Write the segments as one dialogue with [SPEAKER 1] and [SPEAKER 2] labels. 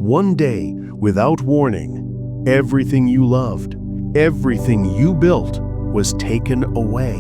[SPEAKER 1] One day, without warning, everything you loved, everything you built, was taken away.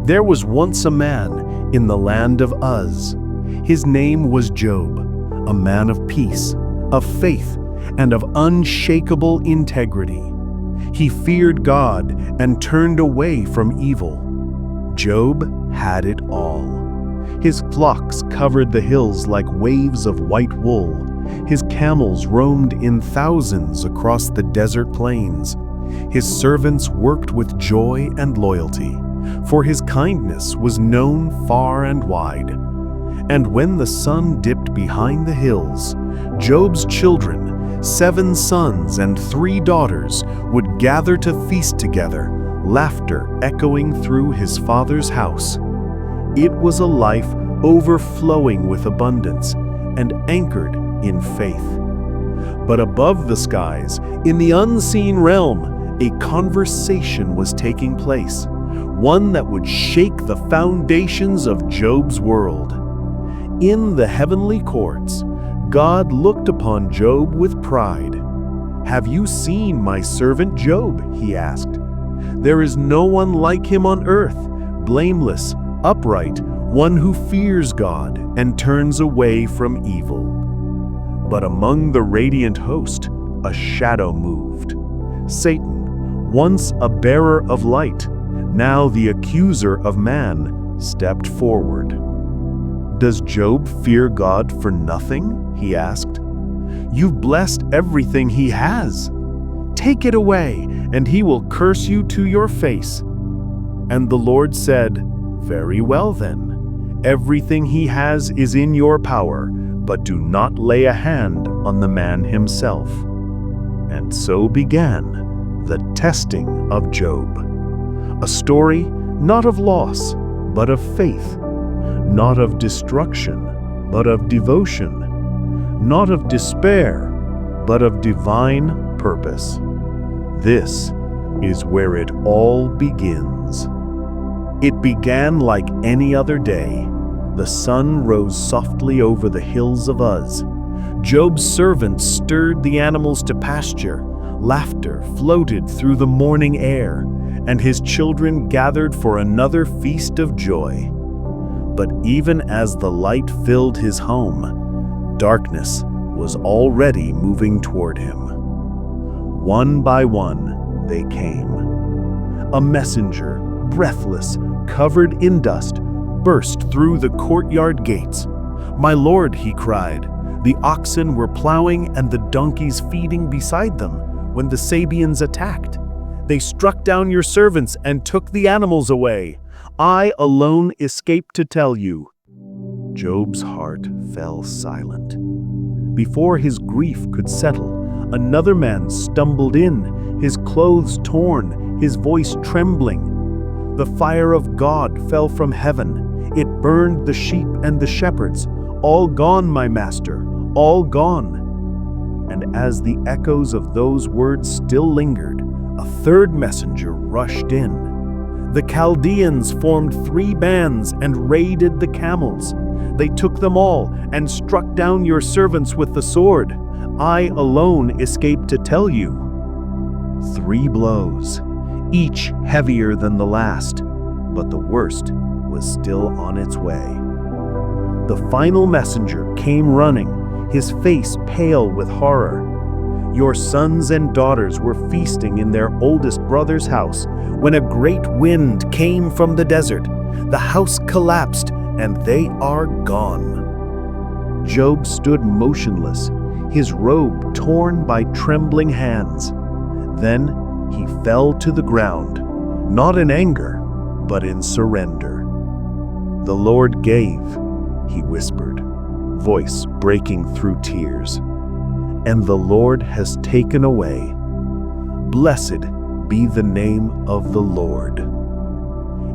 [SPEAKER 1] There was once a man in the land of Uz. His name was Job, a man of peace, of faith, and of unshakable integrity. He feared God and turned away from evil. Job had it all. His flocks covered the hills like waves of white wool. His camels roamed in thousands across the desert plains. His servants worked with joy and loyalty, for his kindness was known far and wide. And when the sun dipped behind the hills, Job's children, 7 sons and 3 daughters, would gather to feast together, laughter echoing through his father's house. It was a life overflowing with abundance and anchored in faith. But above the skies, in the unseen realm, a conversation was taking place, one that would shake the foundations of Job's world. In the heavenly courts, God looked upon Job with pride. "Have you seen my servant Job?" he asked. "There is no one like him on earth, blameless, upright, one who fears God and turns away from evil." But among the radiant host, a shadow moved. Satan, once a bearer of light, now the accuser of man, stepped forward. "Does Job fear God for nothing?" he asked. "You've blessed everything he has. Take it away, and he will curse you to your face." And the Lord said, "Very well then. Everything he has is in your power, but do not lay a hand on the man himself." And so began the testing of Job. A story not of loss, but of faith. Not of destruction, but of devotion. Not of despair, but of divine purpose. This is where it all begins. It began like any other day. The sun rose softly over the hills of Uz. Job's servants stirred the animals to pasture. Laughter floated through the morning air, and his children gathered for another feast of joy. But even as the light filled his home, darkness was already moving toward him. One by one, they came. A messenger, breathless, covered in dust, burst through the courtyard gates. "My lord," he cried, "the oxen were plowing and the donkeys feeding beside them when the Sabeans attacked. They struck down your servants and took the animals away. I alone escaped to tell you." Job's heart fell silent. Before his grief could settle, another man stumbled in, his clothes torn, his voice trembling. The fire of God fell from heaven. It burned the sheep and the shepherds. "All gone, my master, all gone." And as the echoes of those words still lingered, a third messenger rushed in. The Chaldeans formed 3 bands and raided the camels. They took them all and struck down your servants with the sword. I alone escaped to tell you. 3 blows, each heavier than the last, but the worst was still on its way. The final messenger came running, his face pale with horror. Your sons and daughters were feasting in their oldest brother's house when a great wind came from the desert. The house collapsed, and they are gone. Job stood motionless, his robe torn by trembling hands. Then he fell to the ground, not in anger, but in surrender. "The Lord gave," he whispered, voice breaking through tears, "and the Lord has taken away. Blessed be the name of the Lord."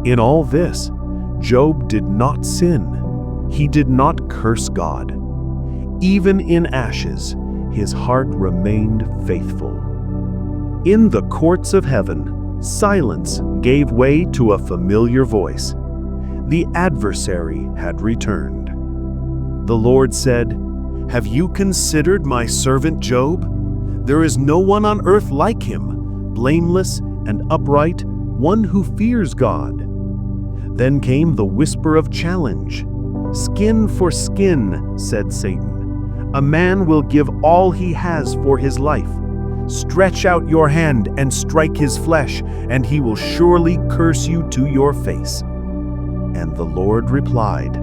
[SPEAKER 1] In all this, Job did not sin. He did not curse God. Even in ashes, his heart remained faithful. In the courts of heaven, silence gave way to a familiar voice. The adversary had returned. The Lord said, Have you considered my servant Job? There is no one on earth like him, blameless and upright, one who fears God." Then came the whisper of challenge. "Skin for skin," said Satan. "A man will give all he has for his life. Stretch out your hand and strike his flesh, and he will surely curse you to your face." And the Lord replied,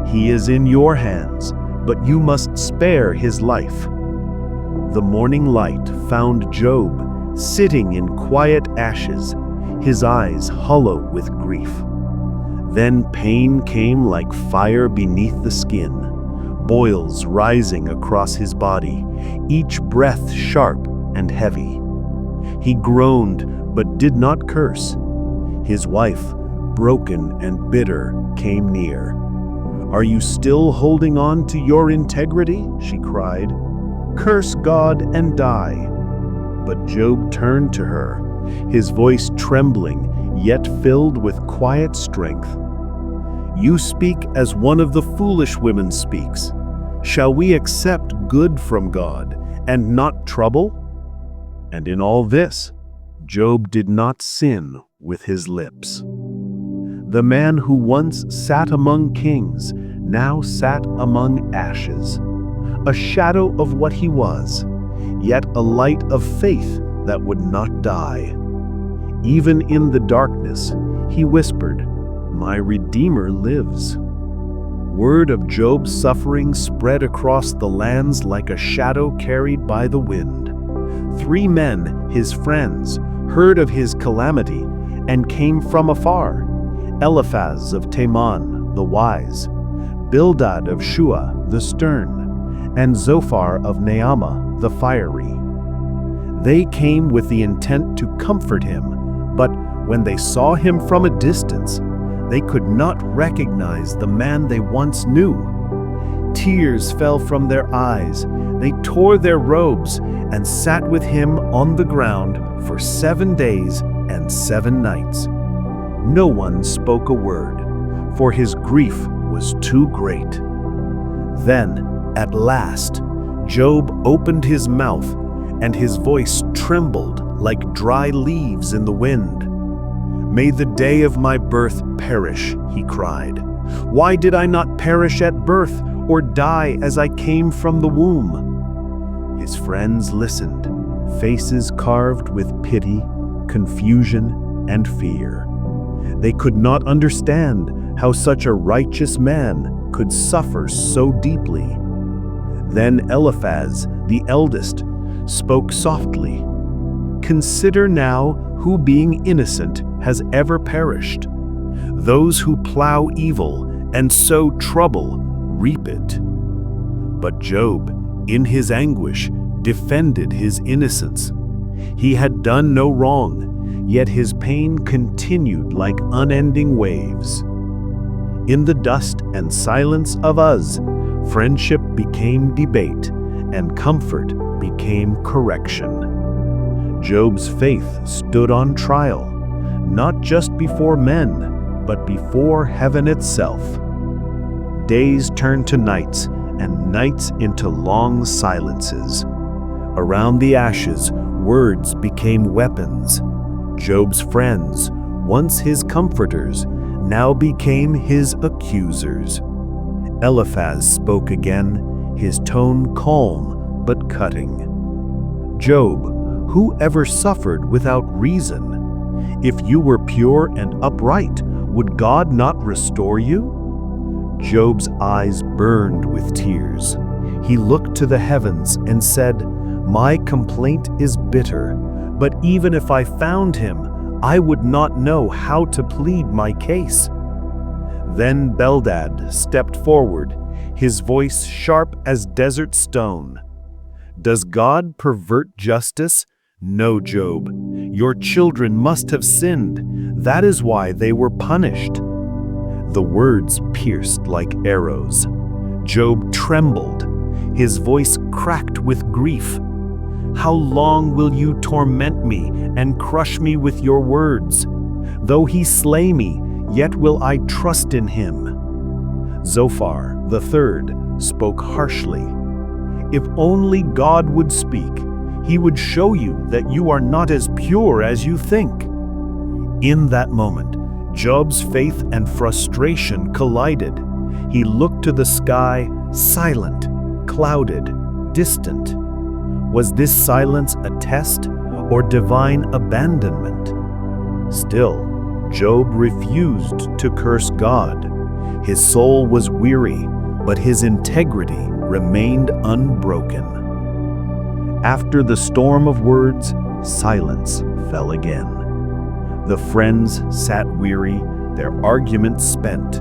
[SPEAKER 1] "He is in your hands, but you must spare his life." The morning light found Job sitting in quiet ashes, his eyes hollow with grief. Then pain came like fire beneath the skin, boils rising across his body, each breath sharp and heavy. He groaned but did not curse. His wife, broken and bitter, came near. "Are you still holding on to your integrity?" she cried. "Curse God and die." But Job turned to her, his voice trembling, yet filled with quiet strength. "You speak as one of the foolish women speaks. Shall we accept good from God and not trouble?" And in all this, Job did not sin with his lips. The man who once sat among kings now sat among ashes, a shadow of what he was, yet a light of faith that would not die. Even in the darkness, he whispered, "My Redeemer lives." Word of Job's suffering spread across the lands like a shadow carried by the wind. 3 men, his friends, heard of his calamity and came from afar: Eliphaz of Teman, the wise; Bildad of Shua, the stern; and Zophar of Naamah, the fiery. They came with the intent to comfort him, but when they saw him from a distance, they could not recognize the man they once knew. Tears fell from their eyes. They tore their robes and sat with him on the ground for 7 days and 7 nights. No one spoke a word, for his grief was too great. Then, at last, Job opened his mouth, and his voice trembled like dry leaves in the wind. "May the day of my birth perish," he cried. "Why did I not perish at birth or die as I came from the womb?" His friends listened, faces carved with pity, confusion, and fear. They could not understand how such a righteous man could suffer so deeply. Then Eliphaz, the eldest, spoke softly, "Consider now who, being innocent, has ever perished. Those who plow evil and sow trouble reap it." But Job, in his anguish, defended his innocence. He had done no wrong, yet his pain continued like unending waves. In the dust and silence of us, friendship became debate, and comfort became correction. Job's faith stood on trial, not just before men, but before heaven itself. Days turned to nights, and nights into long silences. Around the ashes, words became weapons. Job's friends, once his comforters, now became his accusers. Eliphaz spoke again, his tone calm but cutting. "Job, who ever suffered without reason? If you were pure and upright, would God not restore you?" Job's eyes burned with tears. He looked to the heavens and said, "My complaint is bitter, but even if I found him, I would not know how to plead my case." Then Bildad stepped forward, his voice sharp as desert stone. "Does God pervert justice? No, Job. Your children must have sinned. That is why they were punished." The words pierced like arrows. Job trembled. His voice cracked with grief. "How long will you torment me and crush me with your words? Though he slay me, yet will I trust in him." Zophar, the third, spoke harshly. If only God would speak, He would show you that you are not as pure as you think. In that moment, Job's faith and frustration collided. He looked to the sky, silent, clouded, distant. Was this silence a test or divine abandonment? Still, Job refused to curse God. His soul was weary, but his integrity remained unbroken. After the storm of words, silence fell again. The friends sat weary, their arguments spent.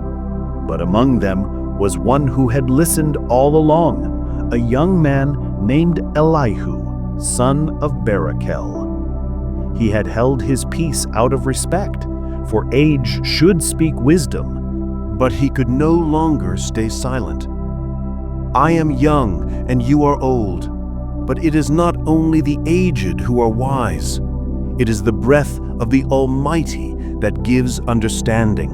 [SPEAKER 1] But among them was one who had listened all along, a young man named Elihu, son of Barachel. He had held his peace out of respect, for age should speak wisdom, but he could no longer stay silent. I am young and you are old, but it is not only the aged who are wise. It is the breath of the Almighty that gives understanding.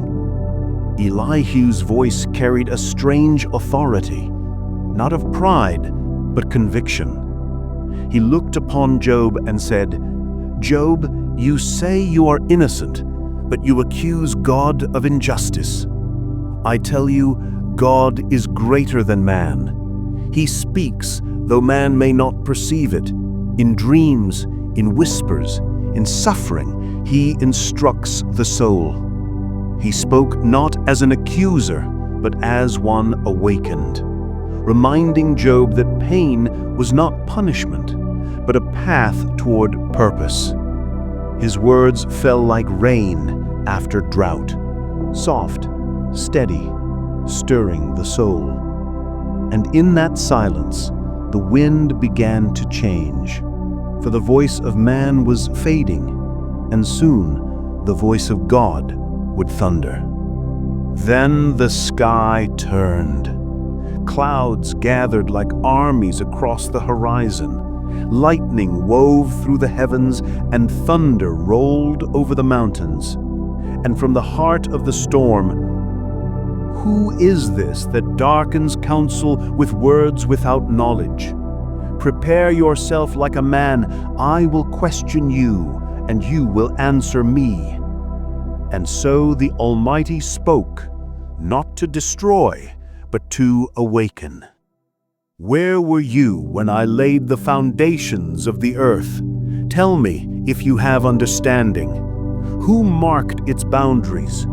[SPEAKER 1] Elihu's voice carried a strange authority, not of pride, but conviction. He looked upon Job and said, Job, you say you are innocent, but you accuse God of injustice. I tell you, God is greater than man. He speaks, though man may not perceive it. In dreams, in whispers, in suffering, He instructs the soul. He spoke not as an accuser, but as one awakened, reminding Job that pain was not punishment, but a path toward purpose. His words fell like rain after drought, soft, steady, stirring the soul. And in that silence, the wind began to change, for the voice of man was fading, and soon the voice of God would thunder. Then the sky turned. Clouds gathered like armies across the horizon. Lightning wove through the heavens, and thunder rolled over the mountains. And from the heart of the storm, who is this that darkens counsel with words without knowledge? Prepare yourself like a man, I will question you, and you will answer me. And so the Almighty spoke, not to destroy, but to awaken. Where were you when I laid the foundations of the earth? Tell me if you have understanding. Who marked its boundaries?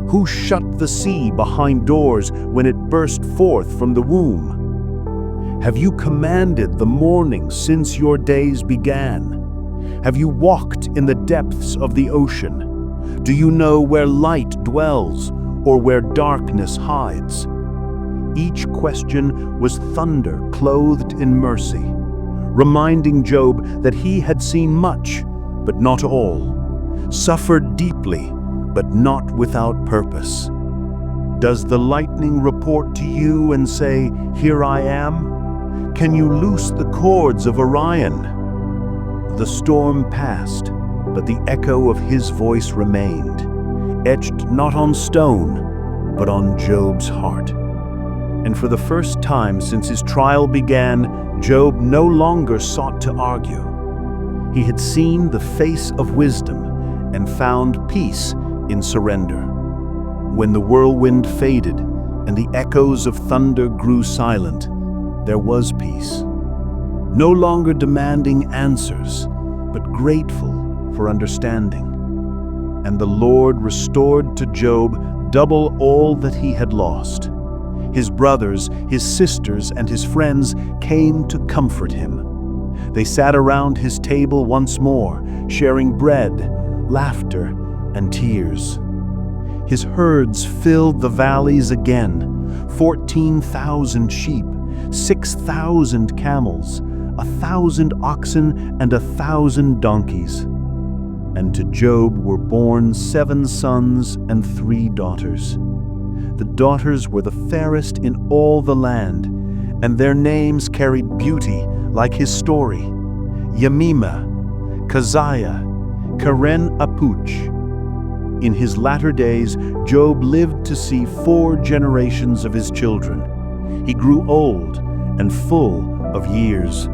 [SPEAKER 1] Who shut the sea behind doors when it burst forth from the womb? Have you commanded the morning since your days began? Have you walked in the depths of the ocean? Do you know where light dwells or where darkness hides? Each question was thunder clothed in mercy, reminding Job that he had seen much, but not all, suffered deeply, but not without purpose. Does the lightning report to you and say, "Here I am"? Can you loose the cords of Orion? The storm passed, but the echo of his voice remained, etched not on stone, but on Job's heart. And for the first time since his trial began, Job no longer sought to argue. He had seen the face of wisdom and found peace in surrender. When the whirlwind faded and the echoes of thunder grew silent, there was peace. No longer demanding answers, but grateful for understanding. And the Lord restored to Job double all that he had lost. His brothers, his sisters, and his friends came to comfort him. They sat around his table once more, sharing bread, laughter, and tears. His herds filled the valleys again, 14,000 sheep, 6,000 camels, 1,000 oxen, and 1,000 donkeys. And to Job were born 7 sons and 3 daughters. The daughters were the fairest in all the land, and their names carried beauty like his story: Yemima, Keziah, Keren Apuch. In his latter days, Job lived to see 4 generations of his children. He grew old and full of years.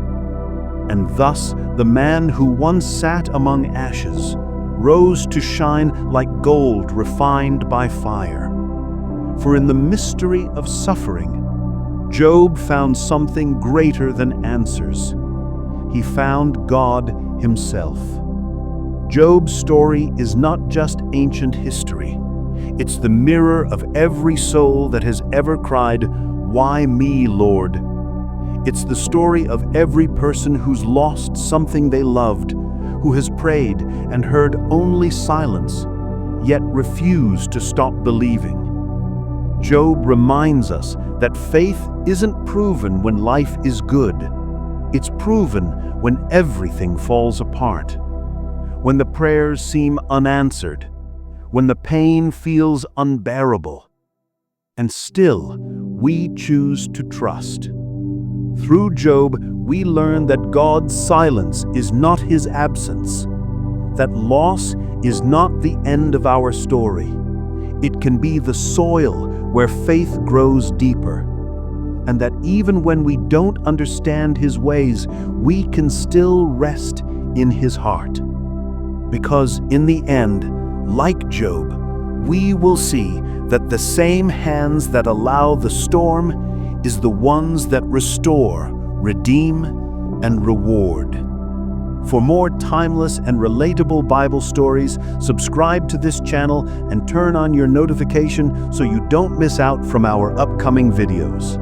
[SPEAKER 1] And thus the man who once sat among ashes rose to shine like gold refined by fire. For in the mystery of suffering, Job found something greater than answers. He found God himself. Job's story is not just ancient history. It's the mirror of every soul that has ever cried, "Why me, Lord?" It's the story of every person who's lost something they loved, who has prayed and heard only silence, yet refused to stop believing. Job reminds us that faith isn't proven when life is good. It's proven when everything falls apart. When the prayers seem unanswered, when the pain feels unbearable. And still, we choose to trust. Through Job, we learn that God's silence is not his absence, that loss is not the end of our story. It can be the soil where faith grows deeper, and that even when we don't understand his ways, we can still rest in his heart. Because in the end, like Job, we will see that the same hands that allow the storm is the ones that restore, redeem, and reward. For more timeless and relatable Bible stories, subscribe to this channel and turn on your notification so you don't miss out from our upcoming videos.